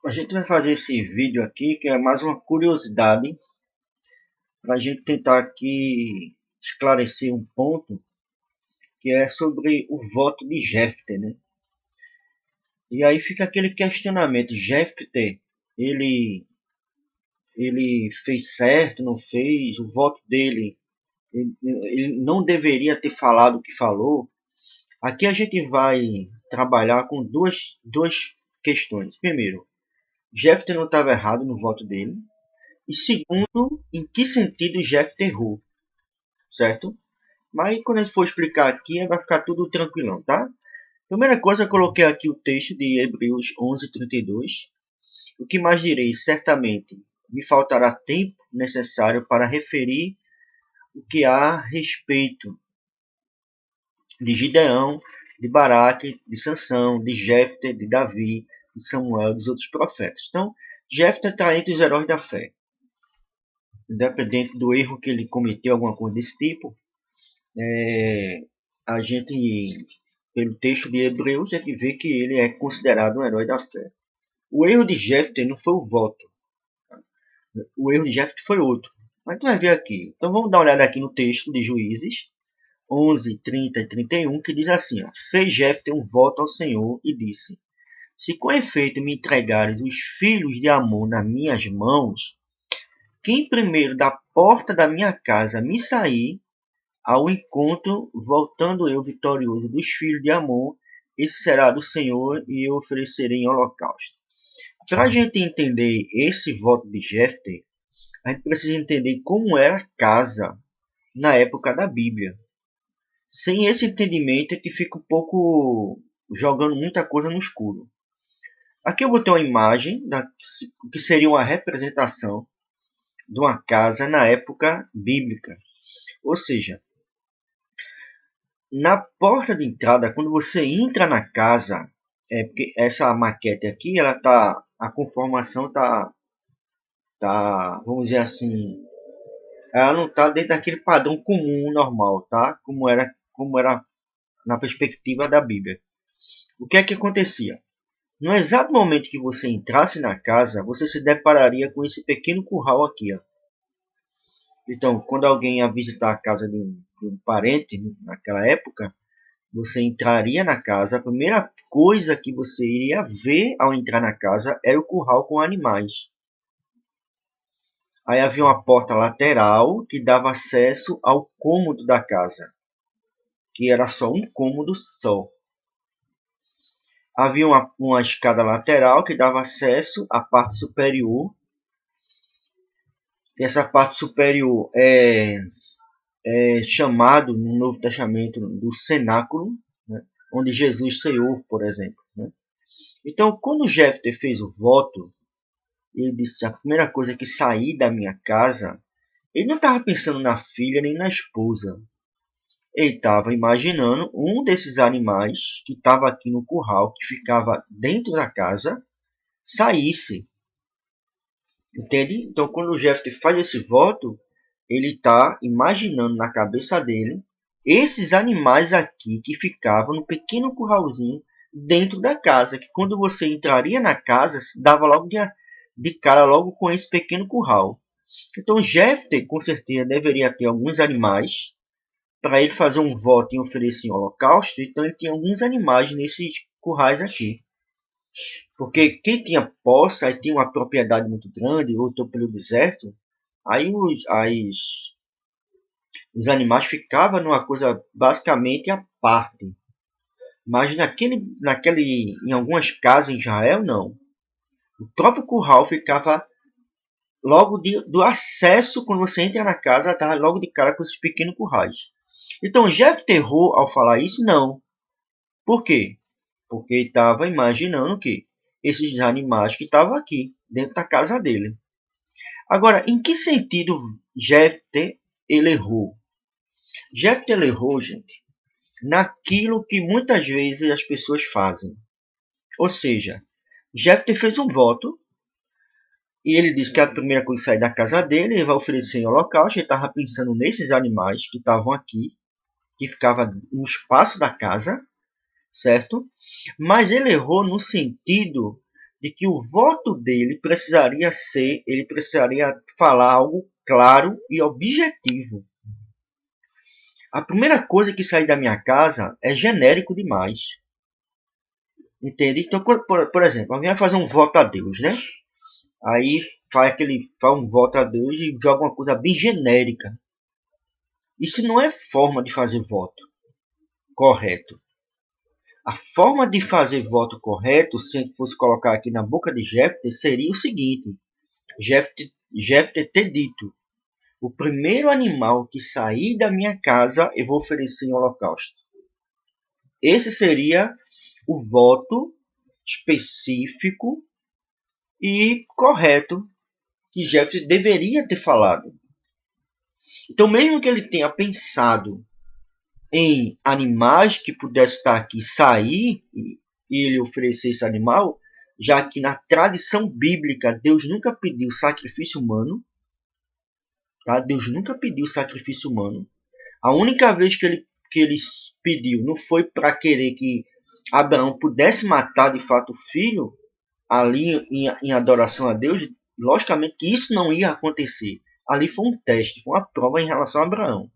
A gente vai fazer esse vídeo aqui, que é mais uma curiosidade, para a gente tentar aqui esclarecer um ponto, que é sobre o voto de Jefter, né? E aí fica aquele questionamento, Jefter, ele, ele fez certo, não fez, o voto dele, ele não deveria ter falado o que falou. Aqui a gente vai trabalhar com duas questões. Primeiro, Jefter não estava errado no voto dele. E segundo, em que sentido Jefter errou, certo? Mas quando a gente for explicar aqui, vai ficar tudo tranquilão, tá? Primeira coisa, eu coloquei aqui o texto de Hebreus 11:32. O que mais direi? Certamente me faltará tempo necessário para referir o que há a respeito de Gideão, de Baraque, de Sansão, de Jefter, de Davi, de Samuel e dos outros profetas. Então, Jefter está entre os heróis da fé. Independente do erro que ele cometeu, alguma coisa desse tipo, a gente, pelo texto de Hebreus, a gente vê que ele é considerado um herói da fé. O erro de Jefter não foi o voto. O erro de Jefter foi outro. Mas tu vai ver aqui. Então vamos dar uma olhada aqui no texto de Juízes 11, 30 e 31, que diz assim: ó, fez Jefter um voto ao Senhor e disse: se com efeito me entregares os filhos de Amon nas minhas mãos, quem primeiro da porta da minha casa me sair ao encontro, voltando eu vitorioso dos filhos de Amon, esse será do Senhor e eu oferecerei em holocausto. Para a gente entender esse voto de Jefter, a gente precisa entender como era a casa na época da Bíblia. Sem esse entendimento, a gente fica um pouco jogando muita coisa no escuro. Aqui eu botei uma imagem que seria uma representação de uma casa na época bíblica. Ou seja, na porta de entrada, quando você entra na casa, porque essa maquete aqui, ela tá, a conformação tá, vamos dizer assim, ela não tá dentro daquele padrão comum, normal, tá? Como era na perspectiva da Bíblia. O que é que acontecia? No exato momento que você entrasse na casa, você se depararia com esse pequeno curral aqui, ó. Então, quando alguém ia visitar a casa de um parente, naquela época, você entraria na casa, a primeira coisa que você iria ver ao entrar na casa era o curral com animais. Aí havia uma porta lateral que dava acesso ao cômodo da casa, que era só um cômodo só. Havia uma escada lateral que dava acesso à parte superior. E essa parte superior é chamado no Novo Testamento do cenáculo, né, onde Jesus ceiou, por exemplo. Né? Então, quando Jefter fez o voto, ele disse: a primeira coisa que sair da minha casa, ele não estava pensando na filha nem na esposa. Ele estava imaginando um desses animais que estava aqui no curral, que ficava dentro da casa, saísse. Entende? Então, quando o Jefter faz esse voto, ele está imaginando na cabeça dele esses animais aqui que ficavam no pequeno curralzinho dentro da casa, que quando você entraria na casa, dava logo de cara logo com esse pequeno curral. Então, Jefter, com certeza, deveria ter alguns animais para ele fazer um voto e oferecer em holocausto. Então, ele tinha alguns animais nesses currais aqui. Porque quem tinha posse, aí tinha uma propriedade muito grande, ou estou pelo deserto, aí os animais ficavam numa coisa basicamente à parte. Mas em algumas casas em Israel, não. O próprio curral ficava logo do acesso, quando você entra na casa, estava logo de cara com esses pequenos currais. Então, Jefter errou ao falar isso? Não. Por quê? Porque ele estava imaginando que esses animais que estavam aqui, dentro da casa dele. Agora, em que sentido Jefter ele errou? Jefter errou, gente, naquilo que muitas vezes as pessoas fazem. Ou seja, Jefter fez um voto e ele disse que a primeira coisa que sair da casa dele, ele vai oferecer em holocausto. Ele estava pensando nesses animais que estavam aqui, que ficavam no espaço da casa, certo? Mas ele errou no sentido de que o voto dele ele precisaria falar algo claro e objetivo. A primeira coisa que sair da minha casa é genérico demais. Entende? Então, por exemplo, alguém vai fazer um voto a Deus, né? Aí faz um voto a Deus e joga uma coisa bem genérica. Isso não é forma de fazer voto correto. A forma de fazer voto correto, se a gente fosse colocar aqui na boca de Jefté, seria o seguinte: Jefté ter dito: o primeiro animal que sair da minha casa, eu vou oferecer em holocausto. Esse seria o voto específico e correto que Jefté deveria ter falado. Então, mesmo que ele tenha pensado em animais que pudessem estar aqui, sair e ele oferecer esse animal, já que na tradição bíblica Deus nunca pediu sacrifício humano, tá? Deus nunca pediu sacrifício humano. A única vez que ele pediu não foi para querer que Abraão pudesse matar de fato o filho ali em adoração a Deus. Logicamente que isso não ia acontecer. Ali foi um teste, foi uma prova em relação a Abraão,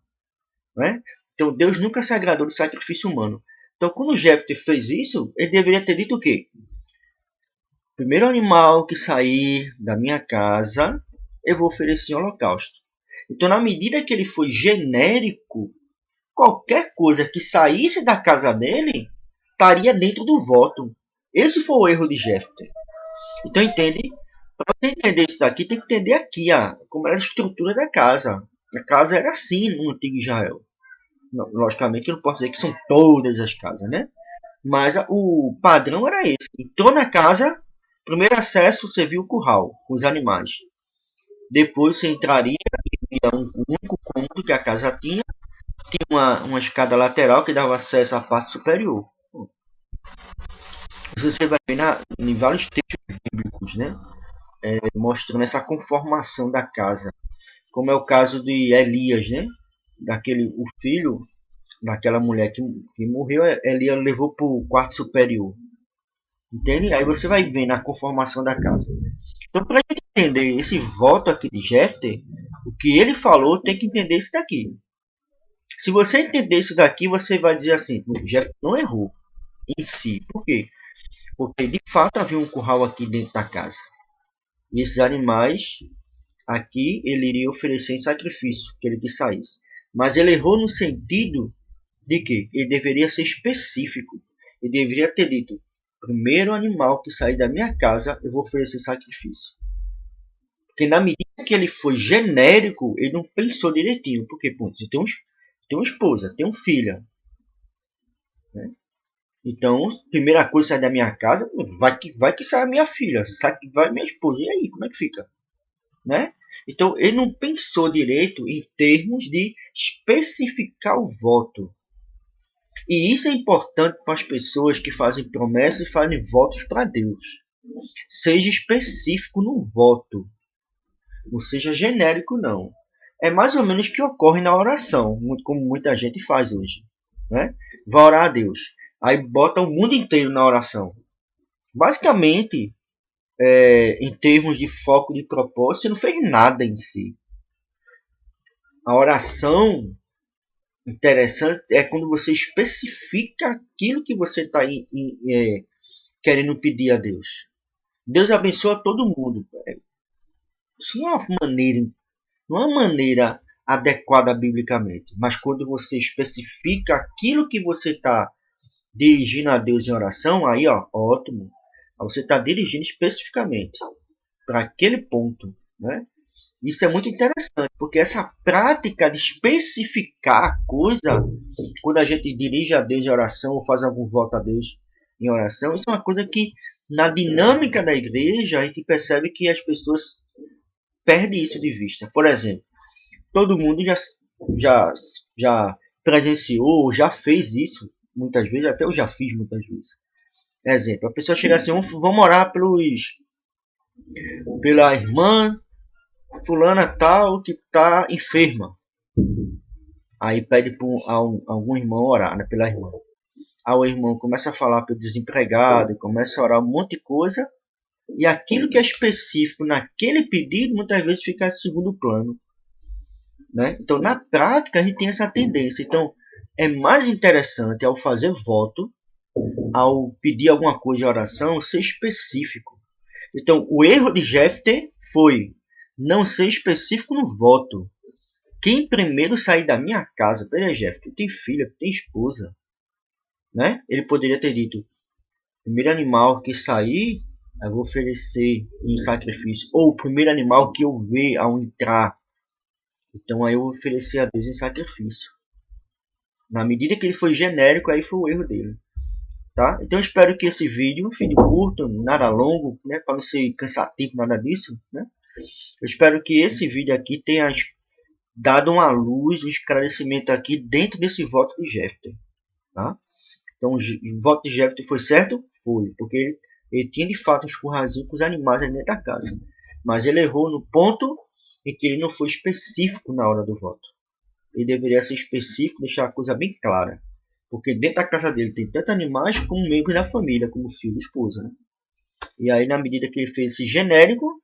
né? Então Deus nunca se agradou do sacrifício humano. Então quando Jefté fez isso, ele deveria ter dito o quê? O primeiro animal que sair da minha casa, eu vou oferecer em holocausto. Então, na medida que ele foi genérico, qualquer coisa que saísse da casa dele estaria dentro do voto. Esse foi o erro de Jefté. Então, entende? Para você entender isso daqui, tem que entender aqui como era a estrutura da casa. A casa era assim no antigo Israel. Logicamente, eu não posso dizer que são todas as casas, né? Mas o padrão era esse. Entrou na casa, primeiro acesso, você viu o curral com os animais. Depois você entraria e via um único cômodo que a casa tinha. Tinha uma escada lateral que dava acesso à parte superior. Isso você vai ver em vários textos bíblicos, né? Mostrando essa conformação da casa. Como é o caso de Elias, né? O filho daquela mulher que morreu, Elias levou para o quarto superior. Entende? Aí você vai ver na conformação da casa. Então, para a gente entender esse voto aqui de Jefté, o que ele falou tem que entender isso daqui. Se você entender isso daqui, você vai dizer assim: Jefté não errou em si. Por quê? Porque de fato havia um curral aqui dentro da casa. E esses animais aqui ele iria oferecer em sacrifício, que ele que saísse. Mas ele errou no sentido de que ele deveria ser específico. Ele deveria ter dito: primeiro animal que sair da minha casa, eu vou oferecer sacrifício. Porque na medida que ele foi genérico, ele não pensou direitinho. Porque, pô, você tem uma esposa, tem um filho. Né? Então, primeira coisa sai da minha casa, vai que sai a minha filha, sai que vai minha esposa. E aí, como é que fica? Né? Então, ele não pensou direito em termos de especificar o voto. E isso é importante para as pessoas que fazem promessas e fazem votos para Deus. Seja específico no voto. Não seja genérico, não. É mais ou menos o que ocorre na oração, como muita gente faz hoje. Né? Vai orar a Deus. Aí bota o mundo inteiro na oração. Basicamente, em termos de foco de propósito, você não fez nada em si. A oração interessante é quando você especifica aquilo que você está querendo pedir a Deus. Deus abençoa todo mundo. Isso não é uma maneira adequada biblicamente. Mas quando você especifica aquilo que você está dirigindo a Deus em oração, aí ótimo. Você está dirigindo especificamente para aquele ponto, né? Isso é muito interessante, porque essa prática de especificar a coisa, quando a gente dirige a Deus em oração ou faz algum voto a Deus em oração, isso é uma coisa que na dinâmica da igreja a gente percebe que as pessoas perdem isso de vista. Por exemplo, todo mundo já presenciou, já fez isso muitas vezes, até eu já fiz muitas vezes. Exemplo, a pessoa chega assim: vamos orar pela irmã fulana tal que está enferma. Aí pede para algum irmão orar, né, pela irmã. Aí o irmão começa a falar pelo desempregado, começa a orar um monte de coisa. e aquilo que é específico naquele pedido muitas vezes fica em segundo plano, né? Então, na prática, a gente tem essa tendência. Então, é mais interessante ao fazer voto, ao pedir alguma coisa em oração, ser específico. Então, o erro de Jefter foi não ser específico no voto. Quem primeiro sair da minha casa, peraí, Jefter, tu tem filha, tu tem esposa, né? Ele poderia ter dito, primeiro animal que sair, eu vou oferecer em sacrifício. Ou o primeiro animal que eu ver ao entrar, então aí eu vou oferecer a Deus em sacrifício. Na medida que ele foi genérico, aí foi o erro dele. Tá? Então eu espero que esse vídeo, vídeo curto, nada longo, né, para não ser cansativo, nada disso, né? Eu espero que esse vídeo aqui tenha dado uma luz, um esclarecimento aqui dentro desse voto de Jefter. Tá? Então o voto de Jefter foi certo? Foi, porque ele tinha de fato um curralzinho com os animais ali dentro da casa. Mas ele errou no ponto em que ele não foi específico na hora do voto. Ele deveria ser específico, deixar a coisa bem clara. Porque dentro da casa dele tem tanto animais como membros da família, como filho e esposa. Né? E aí, na medida que ele fez esse genérico,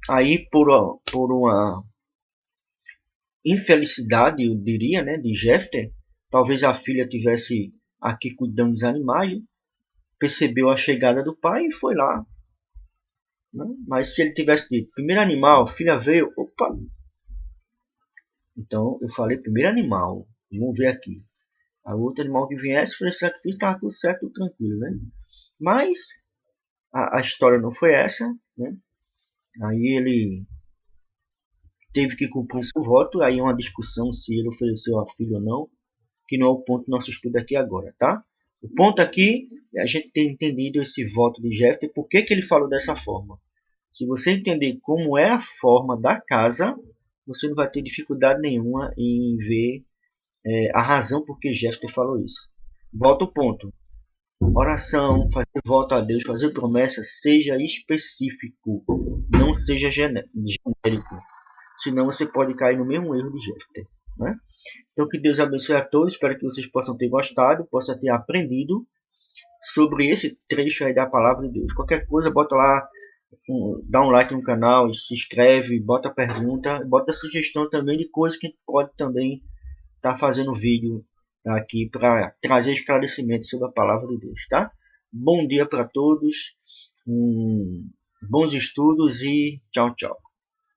aí por uma infelicidade, eu diria, né, de Jefter, talvez a filha tivesse aqui cuidando dos animais, percebeu a chegada do pai e foi lá. Né? Mas se ele tivesse dito, primeiro animal, filha veio, opa. Então eu falei primeiro animal, vamos ver aqui. A outro animal que viesse, foi sacrifício, estava tudo certo, tudo tranquilo, né? Mas a história não foi essa, né? Aí ele teve que cumprir seu voto, aí é uma discussão se ele ofereceu a filha ou não, que não é o ponto do nosso estudo aqui agora, tá? O ponto aqui é a gente ter entendido esse voto de Jefter, por que ele falou dessa forma. Se você entender como é a forma da casa, você não vai ter dificuldade nenhuma em ver a razão por que Jefter falou isso. Volta ao ponto. Oração, fazer voto a Deus, fazer promessa, seja específico, não seja genérico. Senão você pode cair no mesmo erro de Jefter. Né? Então que Deus abençoe a todos, espero que vocês possam ter gostado, possam ter aprendido sobre esse trecho aí da palavra de Deus. Qualquer coisa, bota lá, dá um like no canal, se inscreve, bota pergunta, bota sugestão também de coisas que a gente pode também estar fazendo vídeo aqui para trazer esclarecimento sobre a palavra de Deus, tá? Bom dia para todos, bons estudos e tchau, tchau.